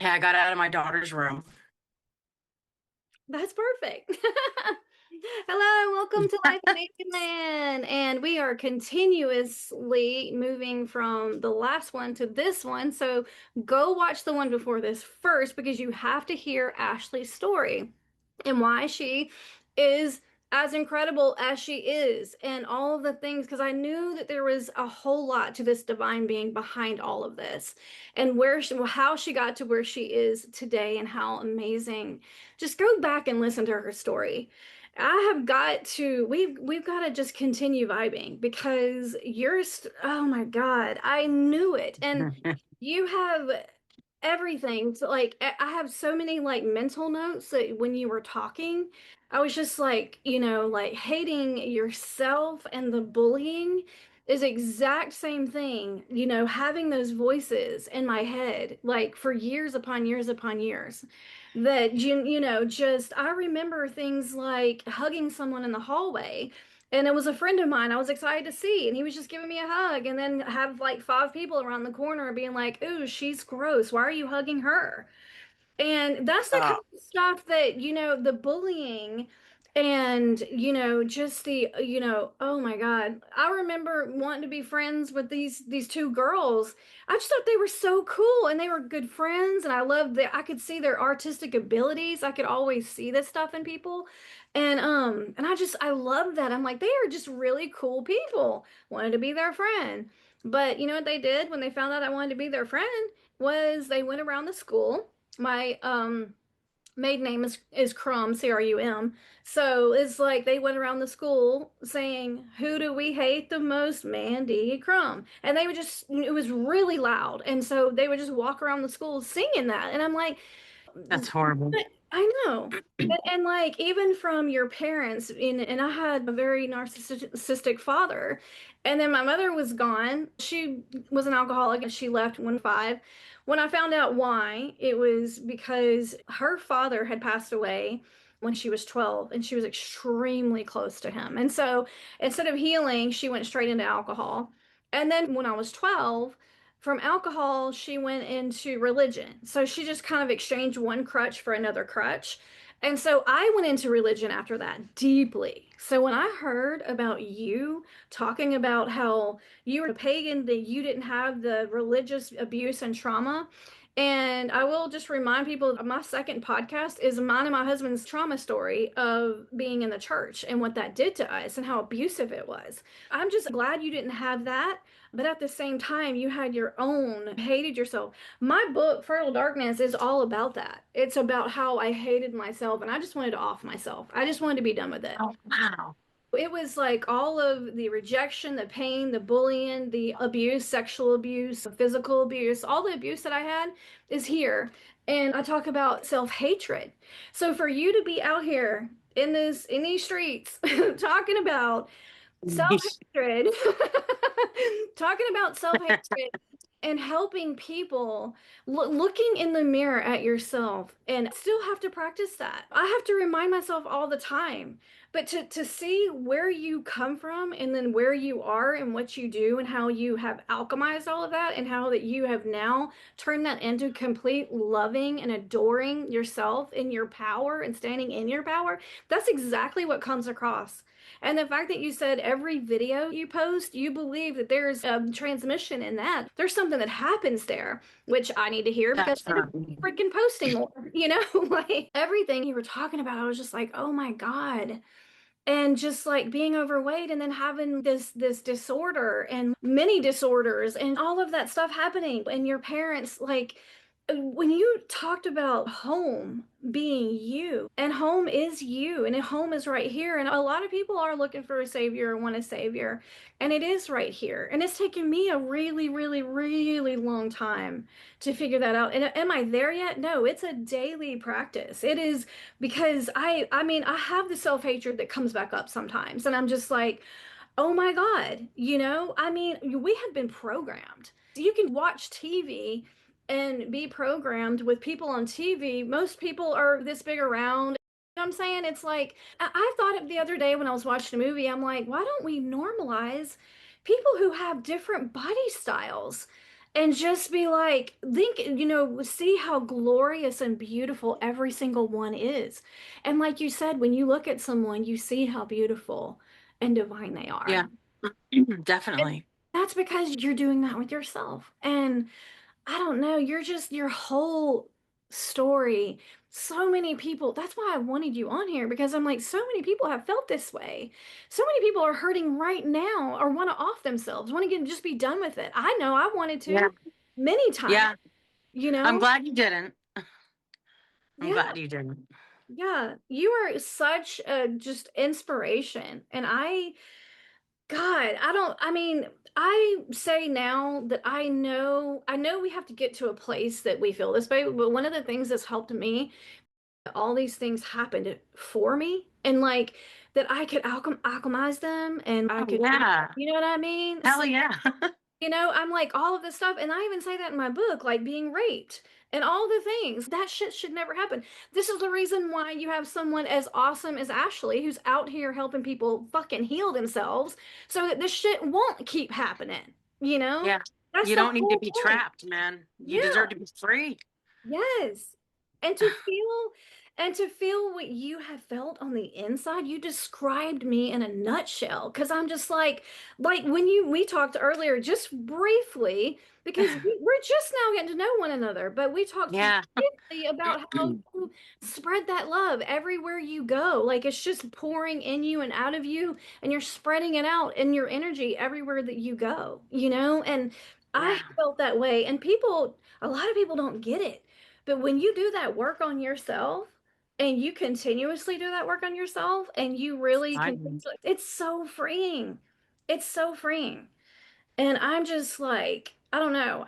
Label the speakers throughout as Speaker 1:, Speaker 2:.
Speaker 1: Yeah, I got out of my daughter's room.
Speaker 2: That's perfect. Hello, welcome to Life in Mandyland. And we are continuously moving from the last one to this one. So go watch the one before this first because you have to hear AshLEY's story and why she is as incredible as she is and all of the things because I knew that there was a whole lot to this divine being behind all of this and how she got to where she is today and how amazing. Just go back and listen to her story. We've got to just continue vibing because oh my God, I knew it. And you have everything. So like I have so many like mental notes that when you were talking, I was just like, like hating yourself and the bullying is exact same thing, having those voices in my head like for years upon years upon years that just I remember things like hugging someone in the hallway. And it was a friend of mine I was excited to see, and he was just giving me a hug, and then have like five people around the corner being like, "Ooh, she's gross. Why are you hugging her?" And that's the kind
Speaker 1: Oh,
Speaker 2: of stuff that, the bullying and, just oh my God. I remember wanting to be friends with these two girls. I just thought they were so cool and they were good friends and I loved that I could see their artistic abilities. I could always see this stuff in people. And I love that. I'm like, they are just really cool people. Wanted to be their friend. But you know what they did when they found out I wanted to be their friend was they went around the school. My maiden name is Crum, Crum. So it's like they went around the school saying, "Who do we hate the most? Mandy Crum." And they would just it was really loud. And so they would just walk around the school singing that. And I'm like,
Speaker 1: that's horrible.
Speaker 2: I know. And like even from your parents, and I had a very narcissistic father, and then my mother was gone. She was an alcoholic and she left when 5. When I found out why, it was because her father had passed away when she was 12 and she was extremely close to him. And so instead of healing, she went straight into alcohol. And then when I was 12, from alcohol, she went into religion. So she just kind of exchanged one crutch for another crutch. And so I went into religion after that deeply. So when I heard about you talking about how you were a pagan, that you didn't have the religious abuse and trauma, and I will just remind people my second podcast is mine and my husband's trauma story of being in the church and what that did to us and how abusive it was. I'm just glad you didn't have that, but at the same time, you had your own, hated yourself. My book, Fertile Darkness, is all about that. It's about how I hated myself and I just wanted to off myself. I just wanted to be done with it.
Speaker 1: Oh, wow.
Speaker 2: It was like all of the rejection, the pain, the bullying, the abuse, sexual abuse, physical abuse, all the abuse that I had is here. And I talk about self-hatred. So for you to be out here in these streets talking about self-hatred, talking about self-hatred and helping people looking in the mirror at yourself and still have to practice that. I have to remind myself all the time. But to see where you come from and then where you are and what you do and how you have alchemized all of that and how that you have now turned that into complete loving and adoring yourself in your power and standing in your power, that's exactly what comes across. And the fact that you said every video you post, you believe that there's a transmission in that. There's something that happens there, which I need to hear because I'm
Speaker 1: Definitely.
Speaker 2: freaking posting more, like everything you were talking about. I was just like, oh my God. And just like being overweight and then having this disorder and many disorders and all of that stuff happening and your parents like when you talked about home being you and home is you and home is right here and a lot of people are looking for a savior or want a savior and it is right here and it's taken me a really really really long time to figure that out and am I there yet? No, it's a daily practice. It is because I mean I have the self-hatred that comes back up sometimes and I'm just like, oh my God, I mean, we have been programmed. You can watch TV and be programmed with people on TV. Most people are this big around. You know what I'm saying? It's like, I thought it the other day when I was watching a movie, I'm like, why don't we normalize people who have different body styles? and just be like, think, see how glorious and beautiful every single one is. And like you said, when you look at someone, you see how beautiful and divine they are.
Speaker 1: Yeah,
Speaker 2: And
Speaker 1: definitely.
Speaker 2: that's because you're doing that with yourself. And I don't know, you're just your whole story. So many people, that's why I wanted you on here because I'm like, so many people have felt this way. So many people are hurting right now or want to off themselves, want to get just be done with it. I know I wanted
Speaker 1: Yeah.
Speaker 2: to many times,
Speaker 1: Yeah.
Speaker 2: you
Speaker 1: I'm
Speaker 2: know?
Speaker 1: glad you didn't. I'm
Speaker 2: Yeah,
Speaker 1: glad you didn't.
Speaker 2: yeah. You are such a just inspiration. And God, I mean, I say now that I know we have to get to a place that we feel this way, but one of the things that's helped me, all these things happened for me, and like that I could alchemize them and I
Speaker 1: Oh,
Speaker 2: could,
Speaker 1: yeah.
Speaker 2: you know what I mean? So
Speaker 1: Hell yeah.
Speaker 2: I'm like all of this stuff, and I even say that in my book, like being raped and all the things. That shit should never happen. This is the reason why you have someone as awesome as AshLEY who's out here helping people fucking heal themselves so that this shit won't keep happening. You know?
Speaker 1: Yeah.
Speaker 2: That's
Speaker 1: You
Speaker 2: the
Speaker 1: don't need to
Speaker 2: whole
Speaker 1: be
Speaker 2: point.
Speaker 1: trapped, man. You
Speaker 2: Yeah.
Speaker 1: deserve to be free.
Speaker 2: Yes. And to feel what you have felt on the inside, you described me in a nutshell. Because I'm just like when we talked earlier, just briefly, because we're just now getting to know one another, but we talked
Speaker 1: Yeah.
Speaker 2: briefly about how you spread that love everywhere you go. Like it's just pouring in you and out of you, and you're spreading it out in your energy everywhere that you go, And I
Speaker 1: Yeah.
Speaker 2: felt that way. And a lot of people don't get it. But when you do that work on yourself and you continuously do that work on yourself and you really
Speaker 1: I
Speaker 2: can, it's so freeing. It's so freeing. And I'm just like, I don't know.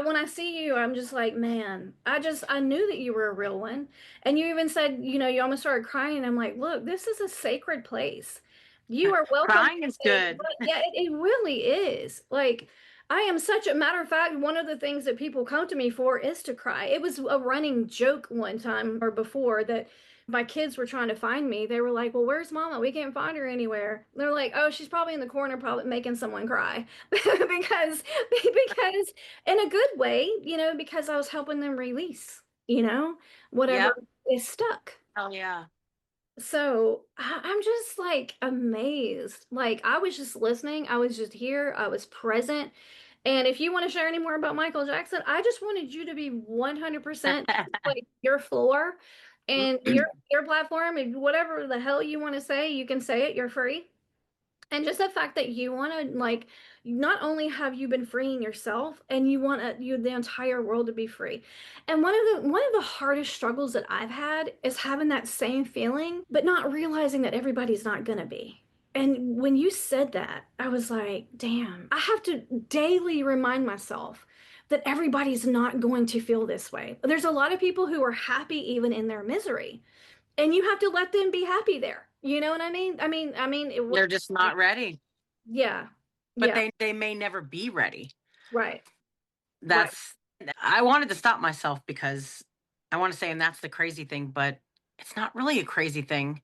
Speaker 2: When I see you, I'm just like, man, I knew that you were a real one. And you even said, you almost started crying. And I'm like, look, this is a sacred place. You are welcome.
Speaker 1: Crying is good.
Speaker 2: But yeah, it really is. Like, I am such a matter of fact, one of the things that people come to me for is to cry. It was a running joke one time or before that my kids were trying to find me. They were like, well, where's mama? We can't find her anywhere. They're like, oh, she's probably in the corner, probably making someone cry. Because in a good way, because I was helping them release, whatever
Speaker 1: Yep.
Speaker 2: is stuck.
Speaker 1: Hell yeah.
Speaker 2: So I'm just like amazed. Like I was just listening, I was just here, I was present. And if you want to share any more about Michael Jackson, I just wanted you to be 100% like your floor and your platform and whatever the hell you want to say, you can say it, you're free. And just the fact that you want to like not only have you been freeing yourself and you want the entire world to be free. And one of the hardest struggles that I've had is having that same feeling but not realizing that everybody's not going to be. And when you said that, I was like, damn, I have to daily remind myself that everybody's not going to feel this way. There's a lot of people who are happy even in their misery, and you have to let them be happy there. You know what I mean?
Speaker 1: They're just not ready.
Speaker 2: Yeah.
Speaker 1: But
Speaker 2: Yeah.
Speaker 1: they may never be ready.
Speaker 2: Right. Right.
Speaker 1: That's I wanted to stop myself because I want to say, and that's the crazy thing, but it's not really a crazy thing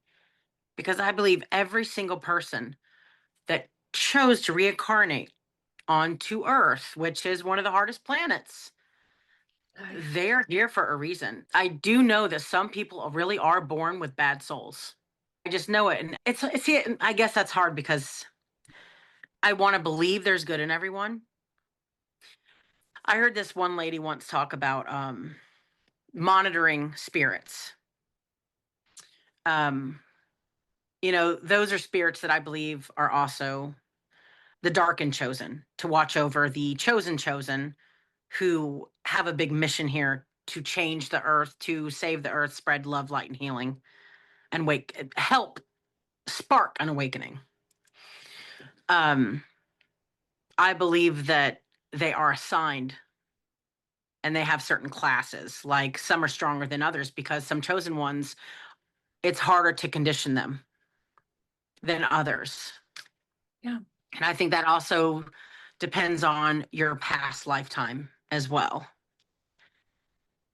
Speaker 1: because I believe every single person that chose to reincarnate onto Earth, which is one of the hardest planets,
Speaker 2: Oh, yeah.
Speaker 1: they're here for a reason. I do know that some people really are born with bad souls. I just know it. And see, I guess that's hard because I want to believe there's good in everyone. I heard this one lady once talk about monitoring spirits. Um, those are spirits that I believe are also the dark and chosen to watch over the chosen who have a big mission here to change the earth, to save the earth, spread love, light, and healing, and help spark an awakening. Um, I believe that they are assigned and they have certain classes, like some are stronger than others because some chosen ones, it's harder to condition them than others.
Speaker 2: Yeah.
Speaker 1: And I think that also depends on your past lifetime as well.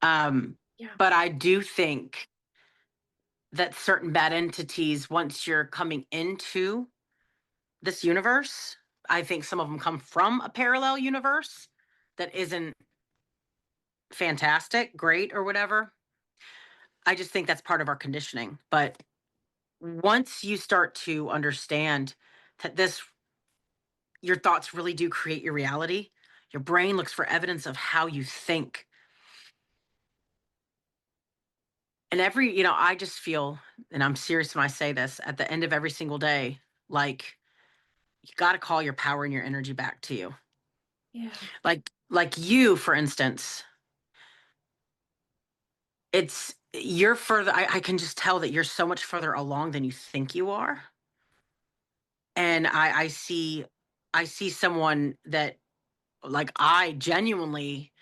Speaker 2: Yeah.
Speaker 1: But I do think that certain bad entities, once you're coming into this universe, I think some of them come from a parallel universe. that isn't fantastic, great, or whatever. I just think that's part of our conditioning. But once you start to understand that your thoughts really do create your reality, your brain looks for evidence of how you think. And I just feel, and I'm serious when I say this, at the end of every single day, like you got to call your power and your energy back to you.
Speaker 2: Yeah.
Speaker 1: Like you, for instance, you're further. I can just tell that you're so much further along than you think you are. And I see someone that, like, I genuinely,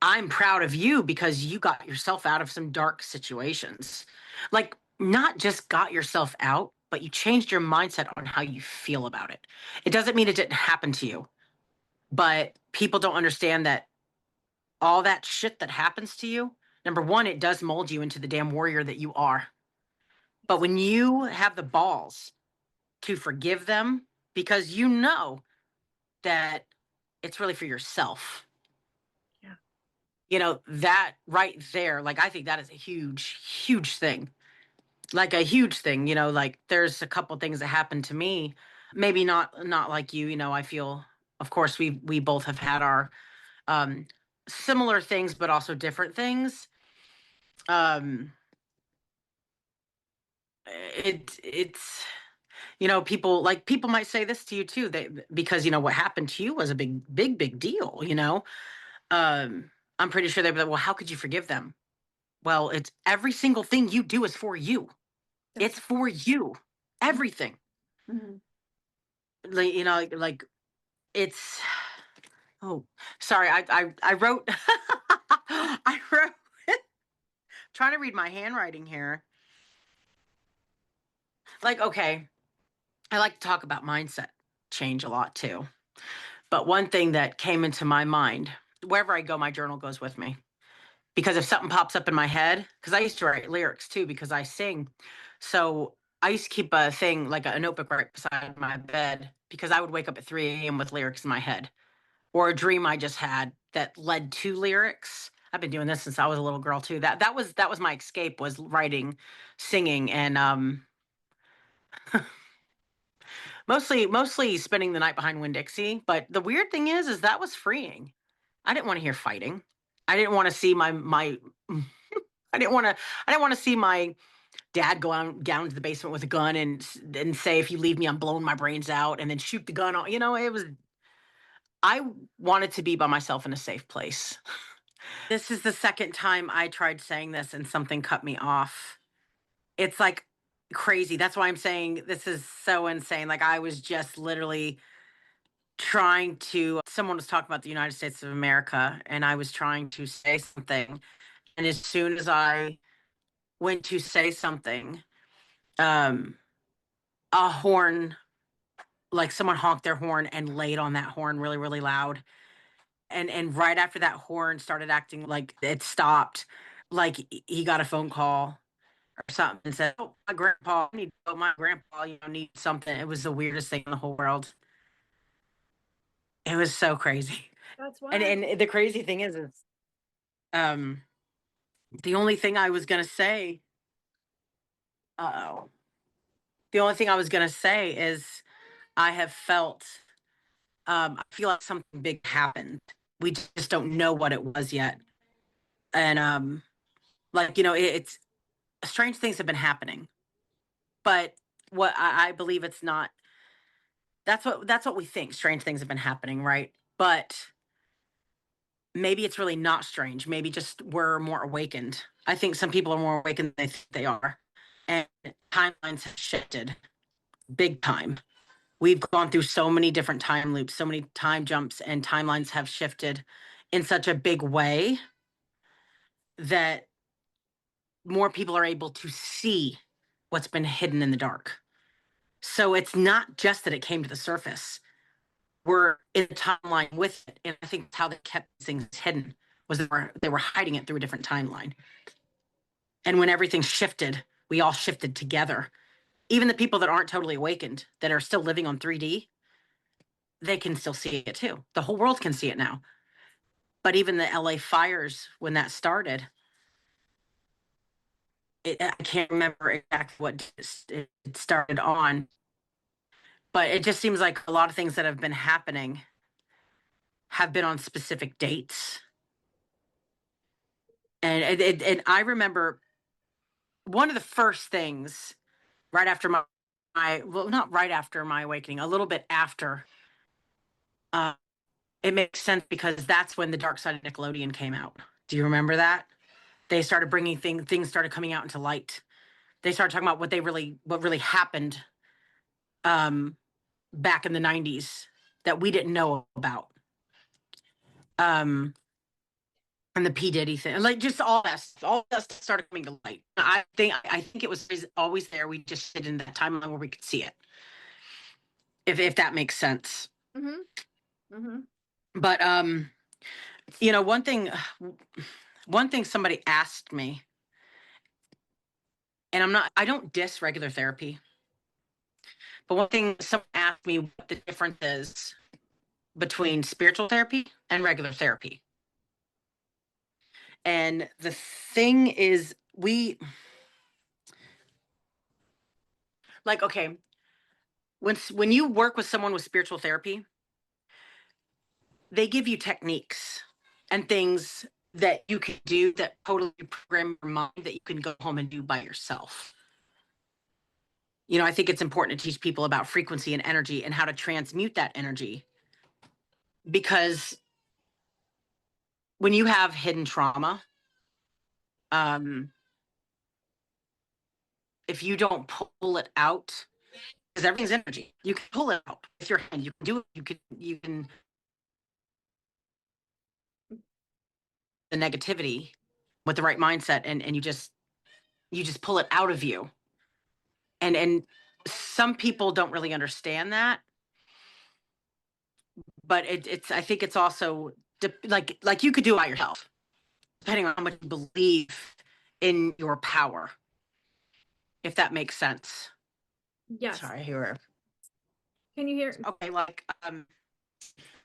Speaker 1: I'm proud of you because you got yourself out of some dark situations. Like, not just got yourself out, but you changed your mindset on how you feel about it. It doesn't mean it didn't happen to you, but people don't understand that all that shit that happens to you, number one, it does mold you into the damn warrior that you are. But when you have the balls to forgive them, because you know that it's really for yourself,
Speaker 2: Yeah.
Speaker 1: that right there, like, I think that is a huge, huge thing. Like, a huge thing. Like, there's a couple things that happened to me, maybe not like you. I feel, of course, we both have had our um similar things, but also different things. um it's people might say this to you too, because what happened to you was a big, big, big deal. I'm pretty sure they'd be like, well, how could you forgive them? Well, it's every single thing you do is for you.
Speaker 2: That's
Speaker 1: It's for you. Everything.
Speaker 2: mhm.
Speaker 1: Like, it's, oh, sorry. I wrote, I wrote, trying to read my handwriting here. Like, okay, I like to talk about mindset change a lot too. But one thing that came into my mind, wherever I go, my journal goes with me. Because if something pops up in my head, because I used to write lyrics too, because I sing. So I used to keep a thing, like a notebook right beside my bed, because I would wake up at 3 a.m. with lyrics in my head, or a dream I just had that led to lyrics. I've been doing this since I was a little girl too. That was my escape, was writing, singing, and mostly spending the night behind Winn-Dixie. But the weird thing is that was freeing. I didn't want to hear fighting. I didn't want to see my I didn't want to I didn't want to see my dad go down to the basement with a gun and say, if you leave me, I'm blowing my brains out, and then shoot the gun on. I wanted to be by myself in a safe place. This is the second time I tried saying this and something cut me off. It's like crazy. That's why I'm saying this is so insane. Like, I was just literally someone was talking about the United States of America, and I was trying to say something. And as soon as I went to say something, um, a horn, like someone honked their horn and laid on that horn really, really loud. And right after that horn started acting like it stopped, like he got a phone call or something and said, "Oh, my grandpa, I need to go. My grandpa, needs something." It was the weirdest thing in the whole world. It was so crazy.
Speaker 2: That's
Speaker 1: And
Speaker 2: why.
Speaker 1: and the crazy thing is um the only thing I was gonna say, oh, the only thing I was gonna say is I have felt, I feel like something big happened. We just don't know what it was yet. And like, it's strange things have been happening. But what I believe, it's not, that's what we think. Strange things have been happening, right? But maybe it's really not strange. Maybe just we're more awakened. I think some people are more awakened than they think they are. And timelines have shifted big time. We've gone through so many different time loops, so many time jumps, and timelines have shifted in such a big way that more people are able to see what's been hidden in the dark. So it's not just that it came to the surface. We're in the timeline with it. And I think that's how they kept things hidden, was they were hiding it through a different timeline. And when everything shifted, we all shifted together. Even the people that aren't totally awakened, that are still living on 3D, they can still see it too. The whole world can see it now. But even the LA fires, when that started, I can't remember exactly what it started on, but it just seems like a lot of things that have been happening have been on specific dates. And I remember one of the first things right after well, not right after my awakening, a little bit after, uh, it makes sense because that's when the Dark Side of Nickelodeon came out. Do you remember that? They started bringing things started coming out into light. They started talking about what really happened, um, back in the 90s that we didn't know about. Um, and the P Diddy thing, like just all that stuff started coming to light. I think it was always there. We just sit in that timeline where we could see it, if that makes sense.
Speaker 2: Mm-hmm. Mm-hmm.
Speaker 1: But you know, one thing somebody asked me, and I don't diss regular therapy, but one thing someone asked me what the difference is between spiritual therapy and regular therapy. And the thing is, like, okay, when you work with someone with spiritual therapy, they give you techniques and things that you can do that totally program your mind that you can go home and do by yourself. You know, I think it's important to teach people about frequency and energy and how to transmute that energy, because when you have hidden trauma, um, if you don't pull it out, because everything's energy, you can pull it out with your hand. You can do it. You can the negativity with the right mindset, and you just pull it out of you. And some people don't really understand that, but it's I think it's also like you could do it by yourself, depending on how much you believe in your power, if that makes sense.
Speaker 2: Yes.
Speaker 1: Sorry, here.
Speaker 2: Can you hear?
Speaker 1: Okay, like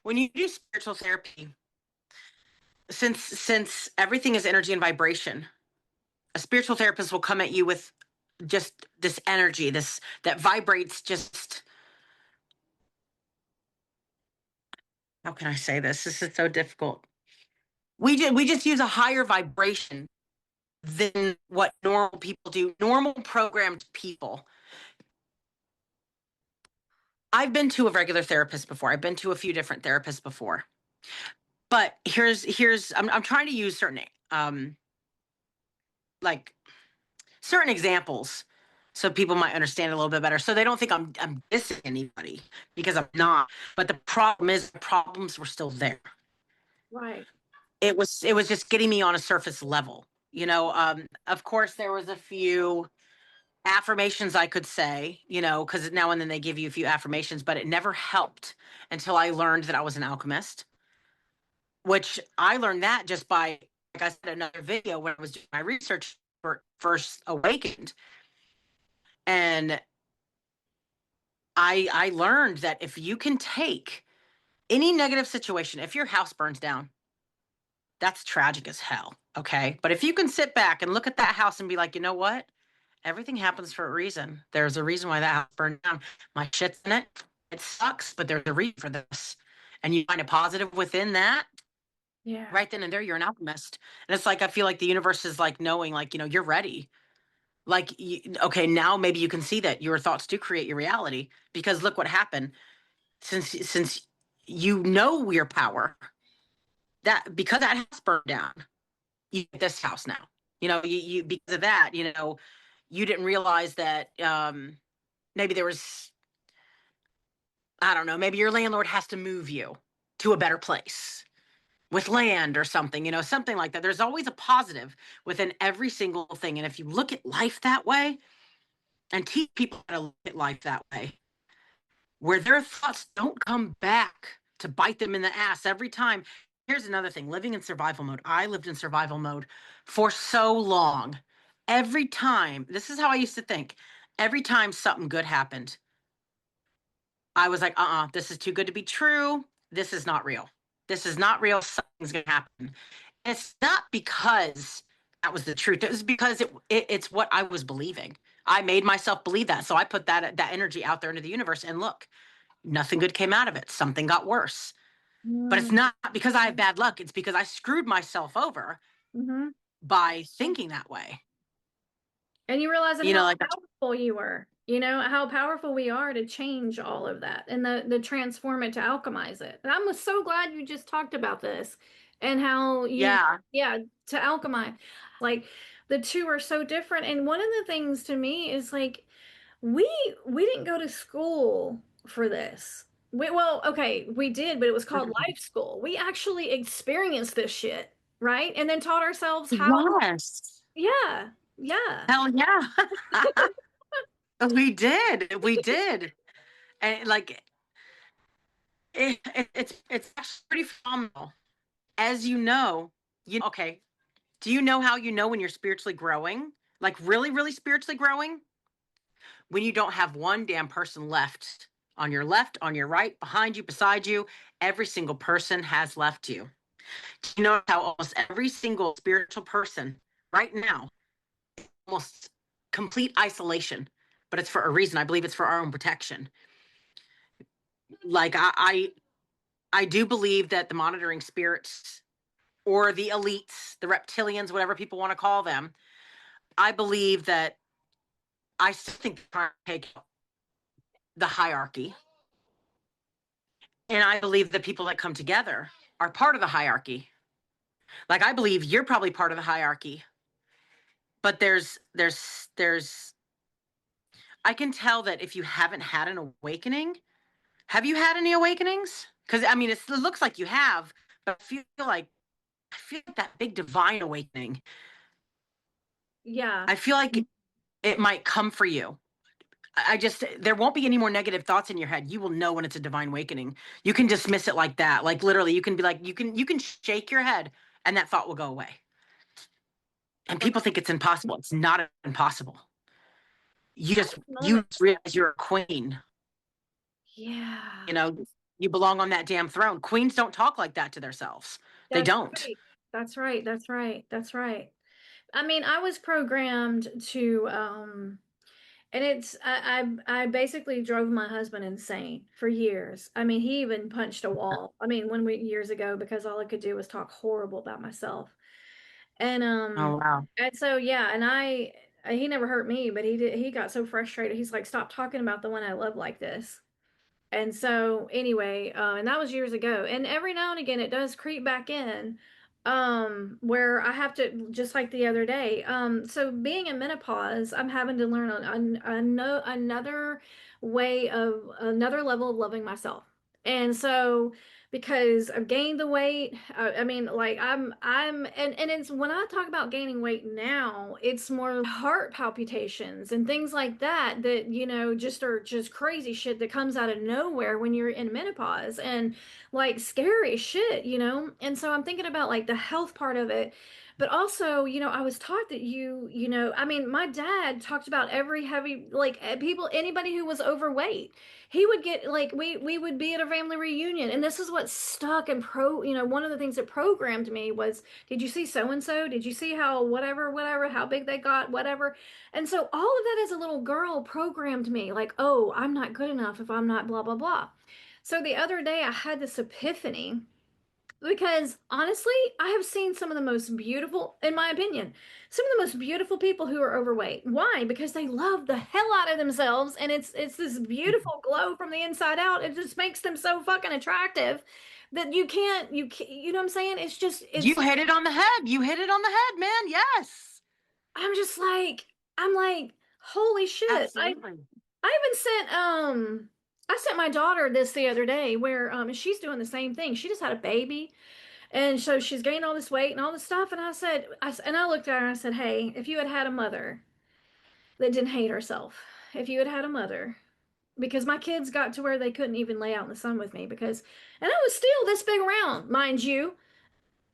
Speaker 1: when you do spiritual therapy, since everything is energy and vibration, a spiritual therapist will come at you with just this energy, this that vibrates. Just how can I say this? This is so difficult. We just use a higher vibration than what normal people do. Normal programmed people. I've been to a regular therapist before. I've been to a few different therapists before. But here's I'm trying to use um like certain examples so people might understand a little bit better. So they don't think I'm dissing anybody, because I'm not. But the problem is the problems were still there.
Speaker 2: Right.
Speaker 1: It was just getting me on a surface level. Of course there was a few affirmations I could say, because now and then they give you a few affirmations, but it never helped until I learned that I was an alchemist, which I learned that just by, like I said, another video when I was doing my research for first awakened. And I learned that if you can take any negative situation, if your house burns down, that's tragic as hell. Okay. But if you can sit back and look at that house and be like, you know what? Everything happens for a reason. There's a reason why that house burned down. My shit's in it. It sucks, but there's a reason for this. And you find a positive within that,
Speaker 2: Yeah.
Speaker 1: right then and there, you're an alchemist. And it's like, I feel like the universe is like knowing, like, you're ready. Like, okay, now maybe you can see that your thoughts do create your reality, because look what happened. Since you know your power, that because that house burned down, you get this house now. You because of that, you didn't realize that, maybe there was, I don't know, maybe your landlord has to move you to a better place with land or something, something like that. There's always a positive within every single thing. And if you look at life that way and teach people how to look at life that way, where their thoughts don't come back to bite them in the ass every time. Here's another thing, living in survival mode. I lived in survival mode for so long. Every time, this is how I used to think, every time something good happened, I was like, this is too good to be true. This is not real. This is not real. Something's going to happen. And it's not because that was the truth. It was because it's what I was believing. I made myself believe that. So I put that energy out there into the universe, and look, nothing good came out of it. Something got worse. But it's
Speaker 2: Mm-hmm.
Speaker 1: not because I have bad luck. It's because I screwed myself over by thinking that way.
Speaker 2: And you realizing
Speaker 1: You
Speaker 2: how
Speaker 1: know, like
Speaker 2: powerful you were, you know, how powerful we are to change all of that and the transform it to alchemize it. And I'm so glad you just talked about this and how you,
Speaker 1: yeah.
Speaker 2: yeah, to alchemize. Like the two are so different. And one of the things to me is like we we didn't go to school for this. Well, okay, we did, but it was called life school. We actually experienced this shit, right? And then taught ourselves how,
Speaker 1: Yes.
Speaker 2: yeah, yeah.
Speaker 1: Hell yeah. We did. We did. And like it's actually pretty phenomenal. As you okay. Do you know how you know when you're spiritually growing? Like really, really spiritually growing? When you don't have one damn person left, on your right, behind you, beside you, every single person has left you. Do you know how almost every single spiritual person right now, almost complete isolation, but it's for a reason. I believe it's for our own protection. Like I do believe that the monitoring spirits or the elites, the reptilians, whatever people want to call them, I believe that I still think they're trying to take the hierarchy. And I believe the people that come together are part of the hierarchy. Like I believe you're probably part of the hierarchy, but there's I can tell that if you haven't had an awakening, have you had any awakenings? Because I mean, it looks like you have, but I feel like that big divine awakening.
Speaker 2: Yeah.
Speaker 1: I feel like it might come for you. I just there won't be any more negative thoughts in your head. You will know when it's a divine awakening. You can dismiss it like that. Like literally, you can be like you can shake your head and that thought will go away. And people think it's impossible. It's not impossible. You
Speaker 2: Moment.
Speaker 1: just realize you're a queen.
Speaker 2: Yeah.
Speaker 1: You know, you belong on that damn throne. Queens don't talk like that to themselves. They
Speaker 2: That's
Speaker 1: don't.
Speaker 2: right. That's right. That's right. That's right. I mean, I was programmed to and it's I basically drove my husband insane for years. I mean, he even punched a wall. I mean, when we years ago because all I could do was talk horrible about myself. And
Speaker 1: Oh wow.
Speaker 2: so yeah, and he never hurt me, but he got so frustrated. He's like, "Stop talking about the one I love like this." And so anyway, and that was years ago. And every now and again it does creep back in, where I have to, just like the other day. So being in menopause, I'm having to learn another way of another level of loving myself. And so because I've gained the weight, I mean, like and it's when I talk about gaining weight now, it's more heart palpitations and things like that, that, you know, just are just crazy shit that comes out of nowhere when you're in menopause and like scary shit, you know? And so I'm thinking about like the health part of it. But also, you know, I was taught that you know, I mean, my dad talked about every heavy, like people, anybody who was overweight, he would get like we would be at a family reunion, and this is what stuck and you know, one of the things that programmed me was, did you see so and so, did you see how whatever how big they got, whatever. And so all of that as a little girl programmed me like, oh, I'm not good enough if I'm not blah blah blah. So the other day I had this epiphany, because honestly, I have seen some of the most beautiful, in my opinion, some of the most beautiful people who are overweight. Why? Because they love the hell out of themselves, and it's this beautiful glow from the inside out. It just makes them so fucking attractive that you know what I'm saying? It's just
Speaker 1: You
Speaker 2: it's
Speaker 1: hit it on the head. You hit it on the head, man. Yes.
Speaker 2: I'm just like I'm like, holy shit.
Speaker 1: Absolutely.
Speaker 2: I even I sent my daughter this the other day where she's doing the same thing. She just had a baby. And so she's gained all this weight and all this stuff. And and I looked at her and I said, hey, if you had had a mother that didn't hate herself, if you had had a mother, because my kids got to where they couldn't even lay out in the sun with me and I was still this big around, mind you.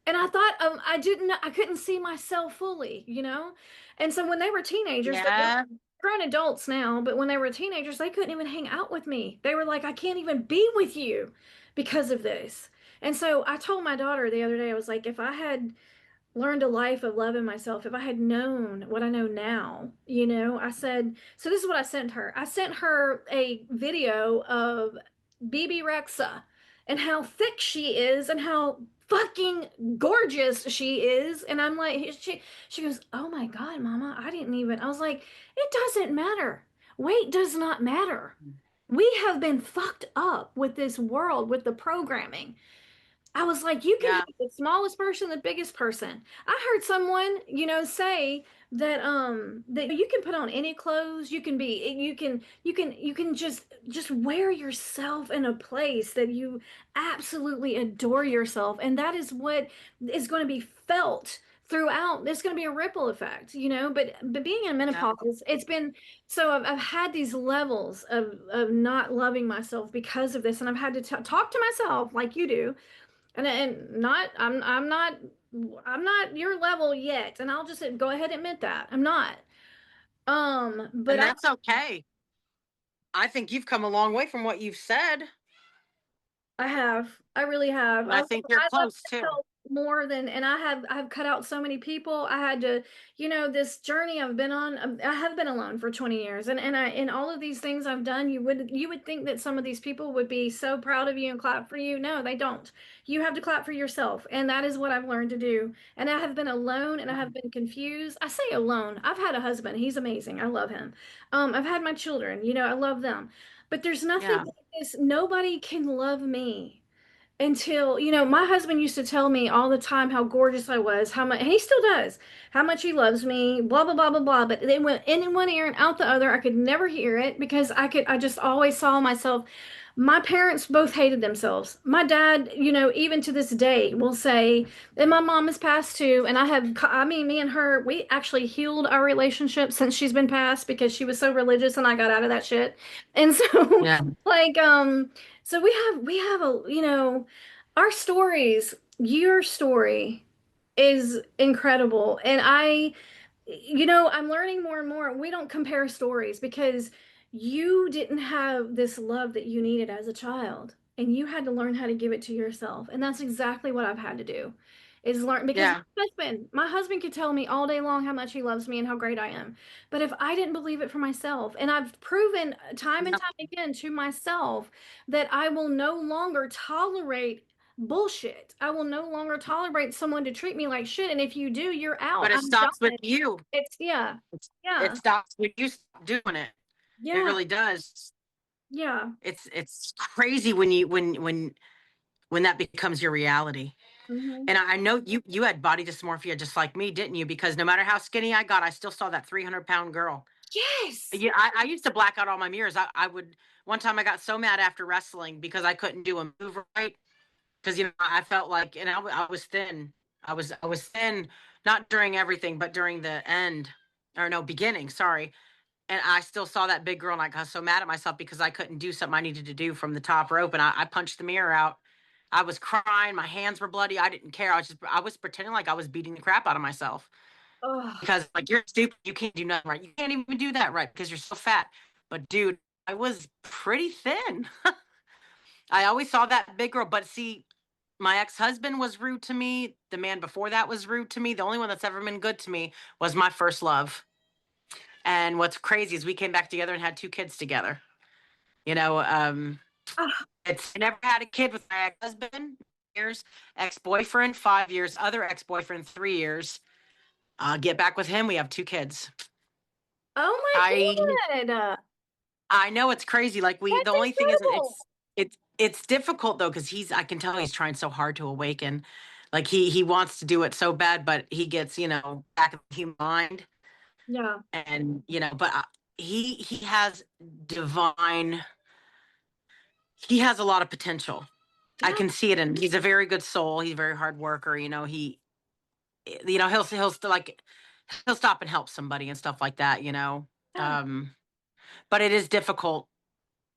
Speaker 2: And I thought, I couldn't see myself fully, you know? And so when they were teenagers, they're
Speaker 1: Yeah.
Speaker 2: grown adults now, but when they were teenagers, they couldn't even hang out with me. They were like, I can't even be with you because of this. And so I told my daughter the other day, I was like, if I had learned a life of loving myself, if I had known what I know now, I said, so this is what I sent her. I sent her a video of BB Rexa and how thick she is and how fucking gorgeous she is. And I'm like, she goes, "Oh my God, Mama, I didn't even." I was like, "It doesn't matter. Weight does not matter. We have been fucked up with this world, with the programming." I was like, you can
Speaker 1: Yeah.
Speaker 2: have the smallest person, the biggest person. I heard someone, say that you can put on any clothes, you can just wear yourself in a place that you absolutely adore yourself. And that is what is going to be felt throughout. There's going to be a ripple effect, but being in
Speaker 1: Yeah.
Speaker 2: menopause, it's been so I've had these levels of not loving myself because of this, and I've had to talk to myself like you do, and not I'm not your level yet, and I'll just go ahead and admit that I'm not. But
Speaker 1: And that's okay. I think you've come a long way from what you've said.
Speaker 2: I have. I really have.
Speaker 1: And I think you're
Speaker 2: I love
Speaker 1: close too.
Speaker 2: myself more than, and I've cut out so many people. I had to, this journey I've been on. I have been alone for 20 years, and all of these things I've done. You would think that some of these people would be so proud of you and clap for you. No, they don't. You have to clap for yourself, and that is what I've learned to do. And I have been alone, and I have been confused. I say alone. I've had a husband. He's amazing. I love him. I've had my children. I love them. But there's nothing
Speaker 1: Yeah.
Speaker 2: like this. Nobody can love me until, my husband used to tell me all the time how gorgeous I was, how much, and he still does, how much he loves me, blah, blah, blah, blah, blah. But they went in one ear and out the other. I could never hear it because I just always saw myself. My parents both hated themselves. My dad, even to this day, will say, and my mom has passed too. And I mean, me and her, we actually healed our relationship since she's been passed because she was so religious and I got out of that shit. And so,
Speaker 1: Yeah.
Speaker 2: like, so we have our stories, your story is incredible. And I'm learning more and more. We don't compare stories because you didn't have this love that you needed as a child, and you had to learn how to give it to yourself. And that's exactly what I've had to do is learn because
Speaker 1: Yeah.
Speaker 2: my husband could tell me all day long how much he loves me and how great I am. But if I didn't believe it for myself, and I've proven time and
Speaker 1: Yeah.
Speaker 2: time again to myself that I will no longer tolerate bullshit. I will no longer tolerate someone to treat me like shit. And if you do, you're out.
Speaker 1: But it
Speaker 2: I'm
Speaker 1: stops with
Speaker 2: done.
Speaker 1: you.
Speaker 2: Yeah,
Speaker 1: It
Speaker 2: yeah,
Speaker 1: stops when you stop doing it. It
Speaker 2: yeah,
Speaker 1: really does.
Speaker 2: yeah.
Speaker 1: It's crazy when when that becomes your reality.
Speaker 2: Hmm.
Speaker 1: And I know you had body dysmorphia just like me, didn't you? Because no matter how skinny I got, I still saw that 300-pound girl.
Speaker 2: Yes.
Speaker 1: Yeah, I used to black out all my mirrors. I would one time I got so mad after wrestling because I couldn't do a move right. Because I felt like, and I was thin. I was thin, not during everything, but during the end, or no, beginning. Sorry, and I still saw that big girl, and I got so mad at myself because I couldn't do something I needed to do from the top rope, and I punched the mirror out. I was crying. My hands were bloody. I didn't care. I was pretending like I was beating the crap out of myself
Speaker 2: Oh,
Speaker 1: because like you're stupid. You can't do nothing right. You can't even do that right because you're so fat. But dude, I was pretty thin. I always saw that big girl, but see, my ex-husband was rude to me. The man before that was rude to me. The only one that's ever been good to me was my first love. And what's crazy is we came back together and had two kids together. You know,
Speaker 2: ah,
Speaker 1: it's I never had a kid with my ex-husband, years, ex-boyfriend, 5 years, other ex-boyfriend, 3 years. Get back with him. We have two kids.
Speaker 2: oh
Speaker 1: I
Speaker 2: my God.
Speaker 1: I know it's crazy. Like the
Speaker 2: That's
Speaker 1: only thing is
Speaker 2: incredible.
Speaker 1: it's difficult though because I can tell he's trying so hard to awaken. Like he wants to do it so bad, but he gets back in the human mind,
Speaker 2: Yeah,
Speaker 1: and but he has divine. He has a lot of potential. I
Speaker 2: yeah,
Speaker 1: can see it, and he's a very good soul. He's a very hard worker. He'll still like he'll stop and help somebody and stuff like that.
Speaker 2: yeah,
Speaker 1: Um, but it is difficult.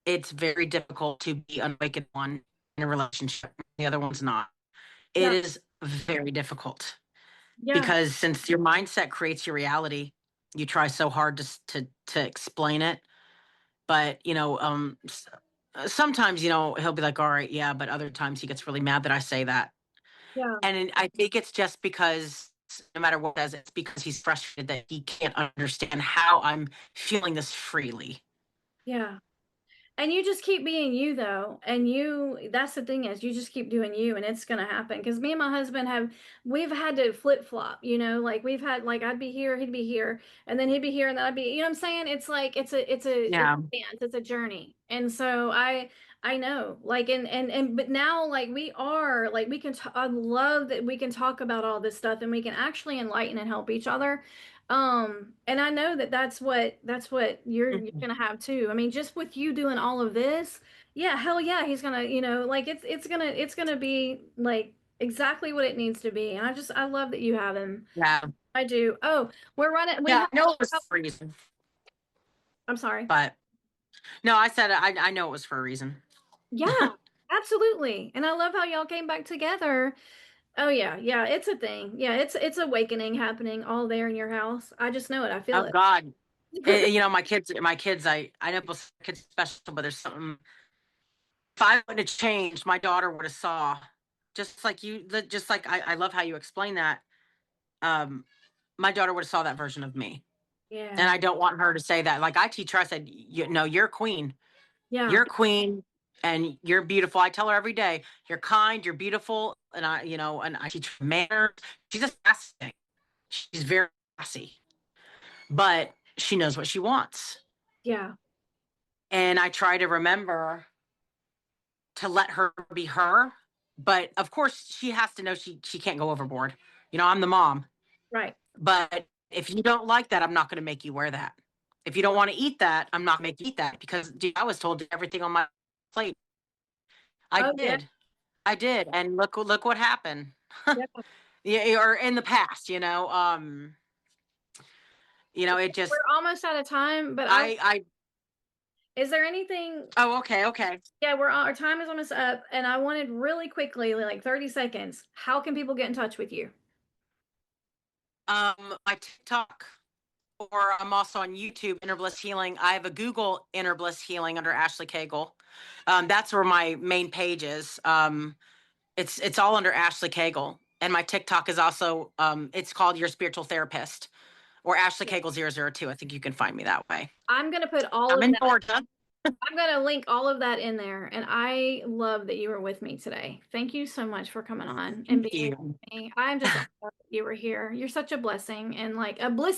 Speaker 1: It's very difficult to be unawakened one in a relationship. The other one's not. It
Speaker 2: yeah,
Speaker 1: is very difficult
Speaker 2: yeah,
Speaker 1: because since your mindset creates your reality, you try so hard to explain it. But sometimes, he'll be like, all right, yeah, but other times he gets really mad that I say that.
Speaker 2: Yeah.
Speaker 1: And I think it's just because no matter what he says, it's because he's frustrated that he can't understand how I'm feeling this freely.
Speaker 2: Yeah. And you just keep being you though. And that's the thing is you just keep doing you and it's gonna happen. Cause me and my husband we've had to flip flop, like we've had like I'd be here, he'd be here, and then he'd be here and then I'd be, you know what I'm saying? It's like it's
Speaker 1: Yeah.
Speaker 2: a dance, it's a journey. And so I know, like, but now, like, we can, I love that we can talk about all this stuff and we can actually enlighten and help each other. And I know that that's what you're
Speaker 1: Mhm.
Speaker 2: gonna have too. I mean, just with you doing all of this, yeah, hell yeah, he's gonna, like it's gonna be like exactly what it needs to be. And I love that you have him.
Speaker 1: Yeah.
Speaker 2: I do. Oh, we
Speaker 1: Yeah.
Speaker 2: have,
Speaker 1: I know it was
Speaker 2: oh,
Speaker 1: for a reason,
Speaker 2: I'm sorry.
Speaker 1: but no, I said I know it was for a reason.
Speaker 2: Yeah, absolutely. And I love how y'all came back together. Oh yeah, yeah, it's a thing. Yeah, it's awakening happening all there in your house. I just know it. I feel
Speaker 1: Oh
Speaker 2: it.
Speaker 1: God. My kids, I know both kids are special, but there's something. If I would have changed, my daughter would have saw. Just like just like I love how you explain that. Um, my daughter would have saw that version of me, and
Speaker 2: Yeah.
Speaker 1: I don't want her to say that. Like I teach her, I said, no, you're a queen.
Speaker 2: Yeah.
Speaker 1: You're a queen, and you're beautiful. I tell her every day, you're kind, you're beautiful, and I teach her manners. She's a sassy thing. She's very sassy, but she knows what she wants.
Speaker 2: Yeah.
Speaker 1: And I try to remember to let her be her. But of course, she has to know she can't go overboard. I'm the mom.
Speaker 2: Right.
Speaker 1: But if you don't like that, I'm not going to make you wear that. If you don't want to eat that, I'm not going to make you eat that because dude, I was told everything on my plate. I
Speaker 2: Oh yeah.
Speaker 1: did. I did, and look what happened.
Speaker 2: Yeah.
Speaker 1: Yeah, or in the past, it just
Speaker 2: We're almost out of time, but
Speaker 1: I
Speaker 2: is there anything?
Speaker 1: oh, okay.
Speaker 2: Yeah, our time is almost up, and I wanted really quickly, like 30 seconds. How can people get in touch with you?
Speaker 1: My TikTok, or I'm also on YouTube, Inner Bliss Healing. I have a Google Inner Bliss Healing under Ashley Cagle. That's where my main page is. It's all under Ashley Cagle, and my TikTok is also it's called Your Spiritual Therapist or Ashley Cagle 002. I think you can find me that way.
Speaker 2: I'm gonna put all
Speaker 1: I'm
Speaker 2: of
Speaker 1: in
Speaker 2: that.
Speaker 1: Georgia.
Speaker 2: I'm gonna link all of that in there, and I love that you were with me today. Thank you so much for coming on and
Speaker 1: Thank
Speaker 2: being
Speaker 1: you.
Speaker 2: with me. I'm just honored that you were here. You're such a blessing and like a bliss.